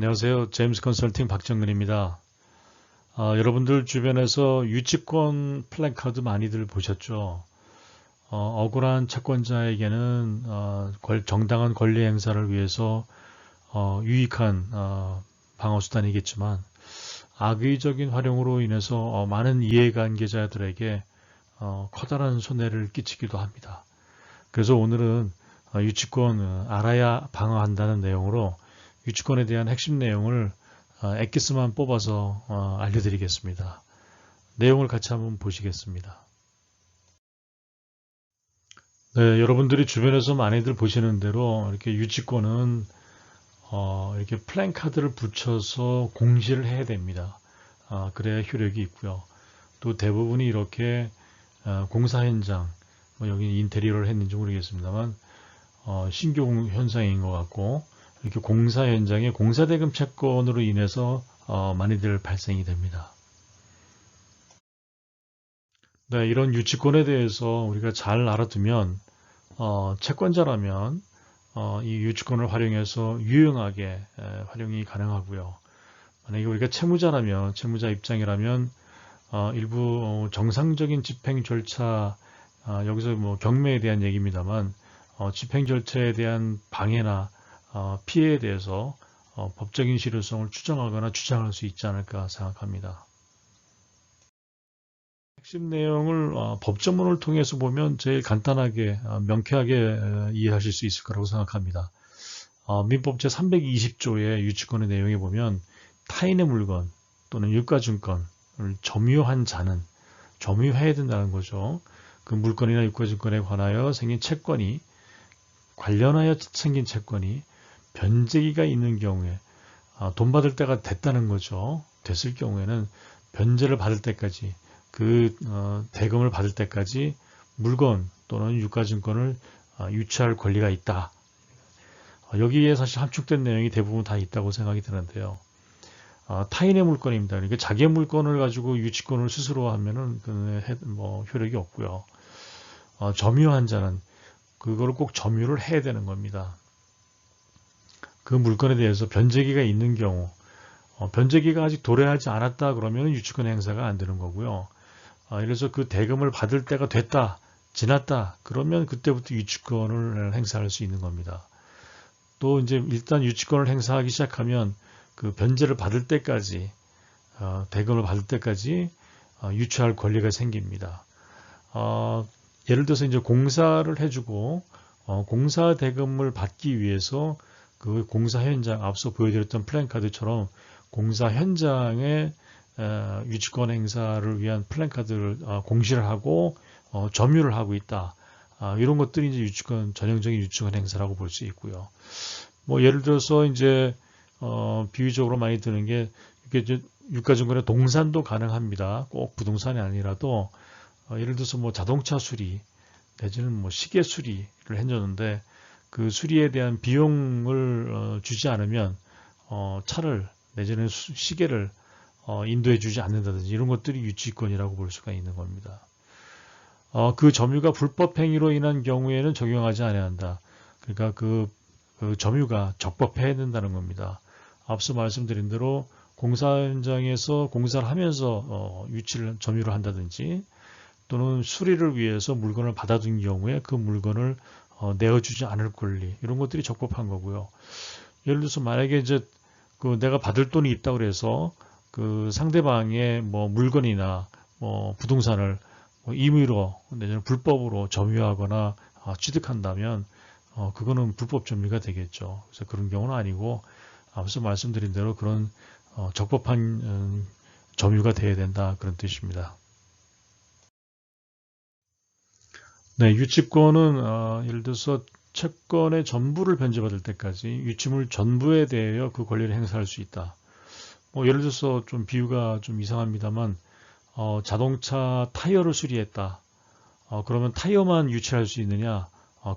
안녕하세요. 제임스 컨설팅 박정근입니다. 여러분들 주변에서 유치권 플래카드 많이들 보셨죠? 억울한 채권자에게는 정당한 권리 행사를 위해서 유익한 방어수단이겠지만 악의적인 활용으로 인해서 많은 이해관계자들에게 커다란 손해를 끼치기도 합니다. 그래서 오늘은 유치권 알아야 방어한다는 내용으로 유치권에 대한 핵심 내용을 엑기스만 뽑아서 알려드리겠습니다. 내용을 같이 한번 보시겠습니다. 네, 여러분들이 주변에서 많이들 보시는 대로 이렇게 유치권은 이렇게 플랜카드를 붙여서 공시를 해야 됩니다. 그래야 효력이 있고요. 또 대부분이 이렇게 공사 현장, 여기 인테리어를 했는지 모르겠습니다만 신규 현상인 것 같고 이렇게 공사 현장에 공사대금 채권으로 인해서 많이들 발생이 됩니다. 네, 이런 유치권에 대해서 우리가 잘 알아두면 채권자라면 이 유치권을 활용해서 유용하게 활용이 가능하고요. 만약에 우리가 채무자라면 채무자 입장이라면 일부 정상적인 집행 절차 여기서 뭐 경매에 대한 얘기입니다만 집행 절차에 대한 방해나 피해에 대해서 법적인 실효성을 추정하거나 주장할 수 있지 않을까 생각합니다. 핵심 내용을 법조문을 통해서 보면 제일 간단하게 명쾌하게 이해하실 수 있을 거라고 생각합니다. 민법 제320조의 유치권의 내용에 보면 타인의 물건 또는 유가증권을 점유한 자는 점유해야 된다는 거죠. 그 물건이나 유가증권에 관하여 생긴 채권이 관련하여 생긴 채권이 변제기가 있는 경우에 돈 받을 때가 됐다는 거죠. 됐을 경우에는 변제를 받을 때까지 그 대금을 받을 때까지 물건 또는 유가증권을 유치할 권리가 있다. 여기에 사실 함축된 내용이 대부분 다 있다고 생각이 드는데요. 타인의 물건입니다. 그러니까 자기의 물건을 가지고 유치권을 스스로 하면은 뭐 효력이 없고요. 점유한 자는 그거를 꼭 점유를 해야 되는 겁니다. 그 물건에 대해서 변제기가 있는 경우 변제기가 아직 도래하지 않았다 그러면 유치권 행사가 안 되는 거고요. 이래서 그 대금을 받을 때가 됐다, 지났다 그러면 그때부터 유치권을 행사할 수 있는 겁니다. 또 이제 일단 유치권을 행사하기 시작하면 그 변제를 받을 때까지 대금을 받을 때까지 유치할 권리가 생깁니다. 예를 들어서 이제 공사를 해주고 공사 대금을 받기 위해서 그 공사 현장 앞서 보여드렸던 플랜카드처럼 공사 현장에 유치권 행사를 위한 플랜카드를 공시를 하고 점유를 하고 있다. 이런 것들이 이제 유치권 전형적인 유치권 행사라고 볼 수 있고요. 뭐 예를 들어서 이제 비유적으로 많이 드는 게 이게 유가증권의 동산도 가능합니다. 꼭 부동산이 아니라도 예를 들어서 뭐 자동차 수리 내지는 뭐 시계 수리를 해줬는데 그 수리에 대한 비용을 주지 않으면 차를 내지는 시계를 인도해 주지 않는다든지 이런 것들이 유치권이라고 볼 수가 있는 겁니다. 그 점유가 불법 행위로 인한 경우에는 적용하지 않아야 한다. 그러니까 그 점유가 적법해야 된다는 겁니다. 앞서 말씀드린 대로 공사 현장에서 공사를 하면서 점유를 한다든지 또는 수리를 위해서 물건을 받아둔 경우에 그 물건을 내어주지 않을 권리 이런 것들이 적법한 거고요. 예를 들어서 만약에 이제 그 내가 받을 돈이 있다고 그래서 그 상대방의 뭐 물건이나 뭐 부동산을 뭐 임의로 내지는 불법으로 점유하거나 취득한다면 그거는 불법 점유가 되겠죠. 그래서 그런 경우는 아니고 앞서 말씀드린 대로 그런 적법한 점유가 돼야 된다 그런 뜻입니다. 네, 유치권은 예를 들어서 채권의 전부를 변제받을 때까지 유치물 전부에 대하여 그 권리를 행사할 수 있다. 뭐 예를 들어서 좀 비유가 좀 이상합니다만 자동차 타이어를 수리했다. 그러면 타이어만 유치할 수 있느냐?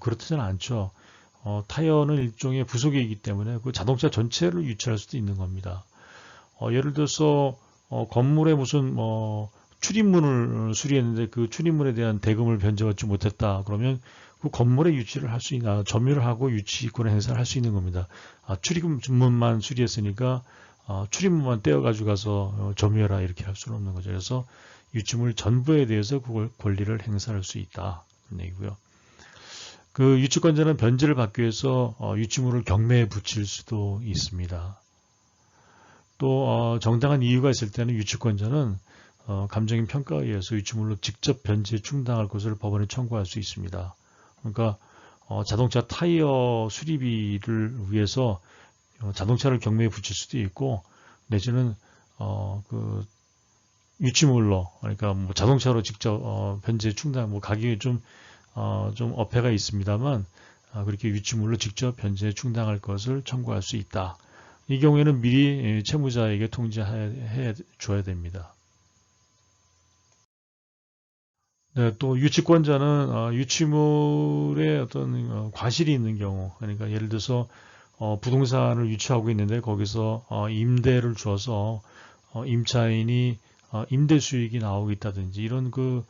그렇지는 않죠. 타이어는 일종의 부속이기 때문에 그 자동차 전체를 유치할 수도 있는 겁니다. 예를 들어서 건물에 무슨 출입문을 수리했는데 그 출입문에 대한 대금을 변제받지 못했다. 그러면 그 건물의 유치를 할 수 있는, 점유를 하고 유치권 행사를 할 수 있는 겁니다. 출입문만 수리했으니까 출입문만 떼어가지고 가서 점유해라 이렇게 할 수는 없는 거죠. 그래서 유치물 전부에 대해서 그걸 권리를 행사할 수 있다. 그런 얘기고요. 그 유치권자는 변제를 받기 위해서 유치물을 경매에 붙일 수도 있습니다. 또 정당한 이유가 있을 때는 유치권자는 감정인 평가에 의해서 유치물로 직접 변제 충당할 것을 법원에 청구할 수 있습니다. 그러니까 자동차 타이어 수리비를 위해서 자동차를 경매에 붙일 수도 있고, 내지는 그 유치물로, 그러니까 뭐 자동차로 직접 변제 충당, 뭐 가격이 좀 어폐가 있습니다만 그렇게 유치물로 직접 변제 충당할 것을 청구할 수 있다. 이 경우에는 미리 채무자에게 통지해 줘야 됩니다. 네, 또 유치권자는 유치물에 어떤 과실이 있는 경우, 그러니까 예를 들어서 부동산을 유치하고 있는데 거기서 임대를 줘서 임차인이 임대 수익이 나오고 있다든지 이런 그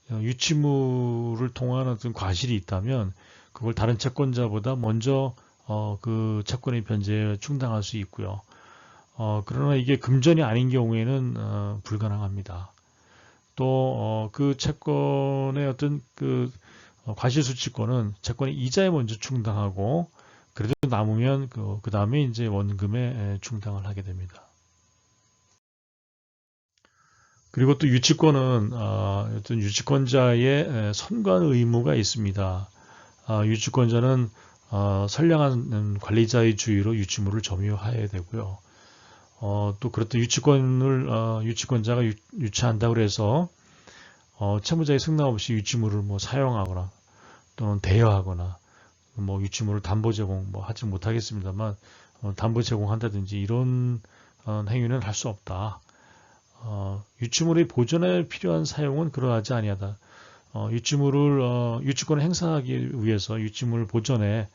유치물을 통한 어떤 과실이 있다면 그걸 다른 채권자보다 먼저 그 채권의 변제에 충당할 수 있고요. 그러나 이게 금전이 아닌 경우에는 불가능합니다. 또 그 채권의 어떤 그 과실수취권은 채권의 이자에 먼저 충당하고, 그래도 남으면 그 다음에 이제 원금에 충당을 하게 됩니다. 그리고 또 유치권은 어떤 유치권자의 선관 의무가 있습니다. 유치권자는 선량한 관리자의 주의로 유치물을 점유해야 되고요. 또 그렇다 유치권자가 유치한다고 해서 채무자의 승낙 없이 유치물을 뭐 사용하거나 또는 대여하거나 뭐 유치물을 담보 제공 뭐 하지 못하겠습니다만 담보 제공한다든지 이런 행위는 할 수 없다. 유치물의 보존에 필요한 사용은 그러하지 아니하다. 유치권을 행사하기 위해서 유치물 보존에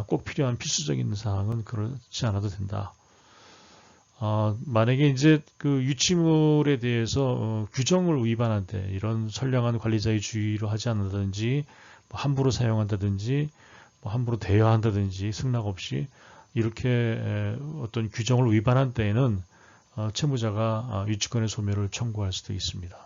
꼭 필요한 필수적인 사항은 그렇지 않아도 된다. 만약에 이제 그 유치물에 대해서 규정을 위반할 때 이런 선량한 관리자의 주의로 하지 않는다든지 뭐 함부로 사용한다든지 뭐 함부로 대여한다든지 승낙 없이 이렇게 어떤 규정을 위반한 때에는 채무자가 유치권의 소멸을 청구할 수도 있습니다.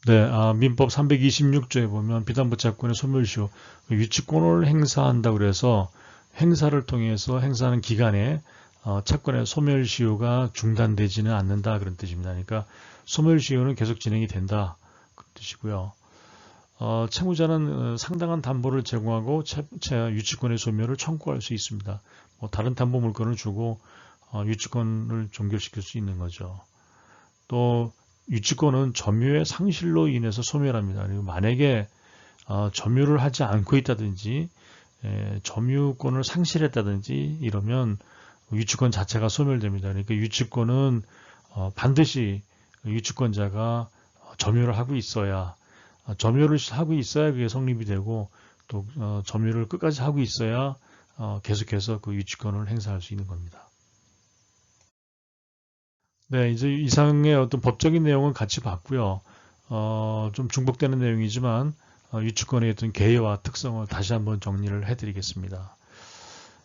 네, 민법 326조에 보면 비담보 채권의 소멸시효, 유치권을 행사한다고 그래서 행사를 통해서 행사하는 기간에 채권의 소멸시효가 중단되지는 않는다 그런 뜻입니다. 그러니까 소멸시효는 계속 진행이 된다 그런 뜻이고요. 채무자는 상당한 담보를 제공하고 유치권의 소멸을 청구할 수 있습니다. 뭐 다른 담보 물건을 주고 유치권을 종결시킬 수 있는 거죠. 또 유치권은 점유의 상실로 인해서 소멸합니다. 그리고 만약에 점유를 하지 않고 있다든지 점유권을 상실했다든지 이러면 유치권 자체가 소멸됩니다. 그러니까 유치권은 반드시 유치권자가 점유를 하고 있어야 그게 성립이 되고 또 점유를 끝까지 하고 있어야 계속해서 그 유치권을 행사할 수 있는 겁니다. 네, 이제 이상의 어떤 법적인 내용은 같이 봤고요. 좀 중복되는 내용이지만 유치권의 어떤 개요와 특성을 다시 한번 정리를 해드리겠습니다.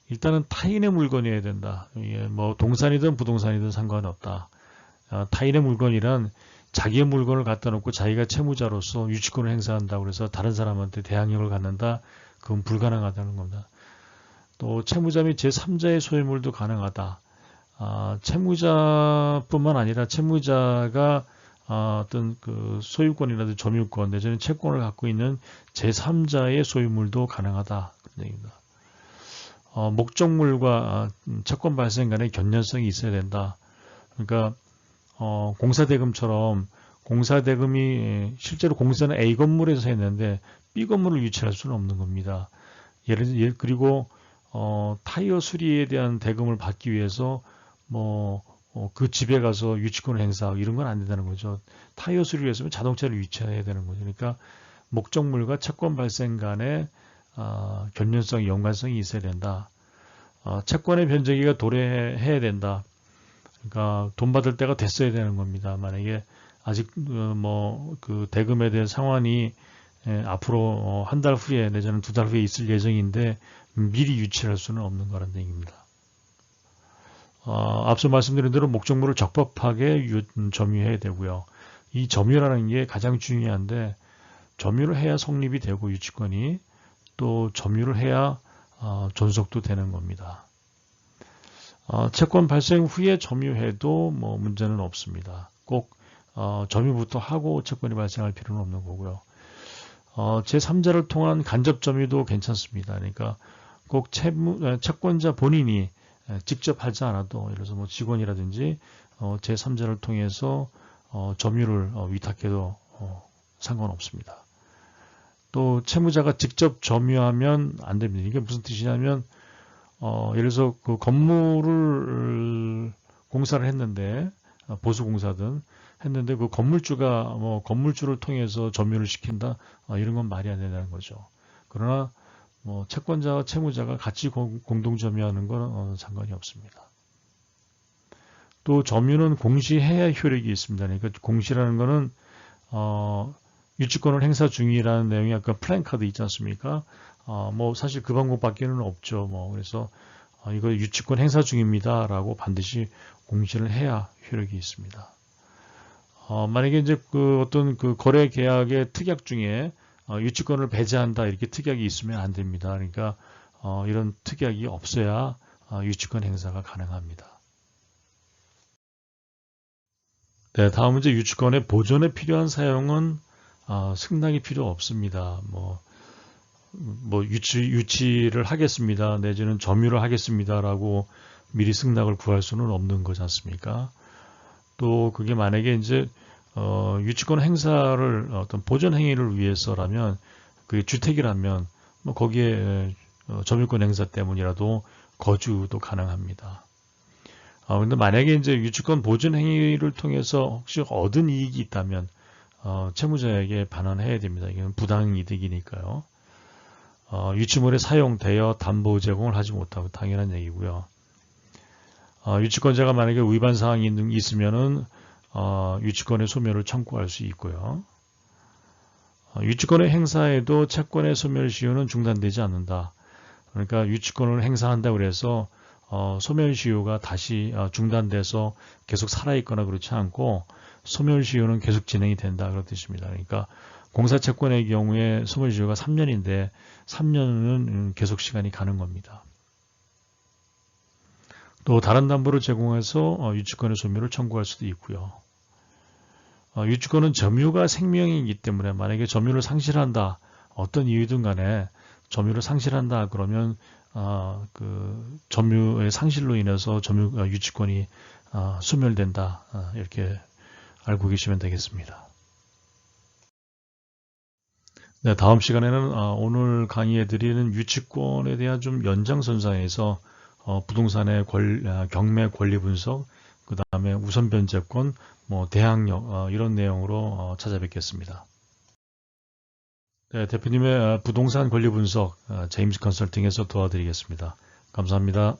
일단은 타인의 물건이어야 된다. 이게 뭐 동산이든 부동산이든 상관없다. 타인의 물건이란 자기의 물건을 갖다 놓고 자기가 채무자로서 유치권을 행사한다고 해서 다른 사람한테 대항력을 갖는다. 그건 불가능하다는 겁니다. 또 채무자 및 제3자의 소유물도 가능하다. 채무자뿐만 아니라 채무자가 어떤 그 소유권이라든지 점유권 내지는 채권을 갖고 있는 제3자의 소유물도 가능하다 그런 얘기입니다. 목적물과 채권 발생 간의 견연성이 있어야 된다. 그러니까 공사대금처럼 공사대금이 실제로 공사는 A 건물에서 했는데 B 건물을 유치할 수는 없는 겁니다. 그리고 타이어 수리에 대한 대금을 받기 위해서 그 집에 가서 유치권을 행사하고 이런 건 안 된다는 거죠. 타이어 수리를 했으면 자동차를 유치해야 되는 거죠. 그러니까 목적물과 채권 발생 간의 견연성이 연관성이 있어야 된다. 채권의 변제기가 도래해야 된다. 그러니까 돈 받을 때가 됐어야 되는 겁니다. 만약에 아직 그 대금에 대한 상환이 앞으로 한 달 후에 내지는 2달 후에 있을 예정인데 미리 유치할 수는 없는 거라는 얘기입니다. 앞서 말씀드린 대로 목적물을 적법하게 점유해야 되고요. 이 점유라는 게 가장 중요한데 점유를 해야 성립이 되고 유치권이 또 점유를 해야 존속도 되는 겁니다. 채권 발생 후에 점유해도 뭐 문제는 없습니다. 꼭 점유부터 하고 채권이 발생할 필요는 없는 거고요. 제3자를 통한 간접 점유도 괜찮습니다. 그러니까 꼭 채권자 본인이 직접 하지 않아도 예를 들어서 뭐 직원이라든지 제3자를 통해서 점유를 위탁해도 상관없습니다. 또 채무자가 직접 점유하면 안 됩니다. 이게 무슨 뜻이냐면 예를 들어서 그 건물을 공사를 했는데 보수공사든 했는데 그 건물주가 건물주를 통해서 점유를 시킨다 이런 건 말이 안 된다는 거죠. 그러나 채권자와 채무자가 같이 공동 점유하는 건 상관이 없습니다. 또 점유는 공시해야 효력이 있습니다. 그러니까 공시라는 거는 유치권을 행사 중이라는 내용이 아까 플랜카드 있지 않습니까? 사실 그 방법밖에는 없죠. 그래서 이거 유치권 행사 중입니다라고 반드시 공시를 해야 효력이 있습니다. 만약에 이제 어떤 거래 계약의 특약 중에 유치권을 배제한다 이렇게 특약이 있으면 안 됩니다. 그러니까 이런 특약이 없어야 유치권 행사가 가능합니다. 네, 다음 문제 유치권의 보존에 필요한 사용은 승낙이 필요 없습니다. 유치를 하겠습니다. 내지는 점유를 하겠습니다라고 미리 승낙을 구할 수는 없는 거지 않습니까? 또 그게 만약에 이제 유치권 행사를 어떤 보존 행위를 위해서라면 그게 주택이라면 거기에 점유권 행사 때문이라도 거주도 가능합니다. 근데 만약에 이제 유치권 보존 행위를 통해서 혹시 얻은 이익이 있다면 채무자에게 반환해야 됩니다. 이건 부당이득이니까요. 유치물의 사용, 대여, 담보 제공을 하지 못하고 당연한 얘기고요. 유치권자가 만약에 위반 사항이 있으면은 유치권의 소멸을 청구할 수 있고요. 유치권의 행사에도 채권의 소멸 시효는 중단되지 않는다. 그러니까 유치권을 행사한다고 해서 소멸 시효가 다시 중단돼서 계속 살아있거나 그렇지 않고 소멸 시효는 계속 진행이 된다 그런 뜻입니다. 그러니까 공사채권의 경우에 소멸 시효가 3년인데 3년은 계속 시간이 가는 겁니다. 또 다른 담보를 제공해서 유치권의 소멸을 청구할 수도 있고요. 유치권은 점유가 생명이기 때문에 만약에 점유를 상실한다, 어떤 이유든 간에 점유를 상실한다 그러면 그 점유의 상실로 인해서 유치권이 소멸된다 이렇게 알고 계시면 되겠습니다. 네, 다음 시간에는 오늘 강의해드리는 유치권에 대한 좀 연장선상에서 부동산의 경매 권리 분석, 그 다음에 우선 변제권, 대항력 이런 내용으로 찾아뵙겠습니다. 네, 대표님의 부동산 권리 분석 제임스 컨설팅에서 도와드리겠습니다. 감사합니다.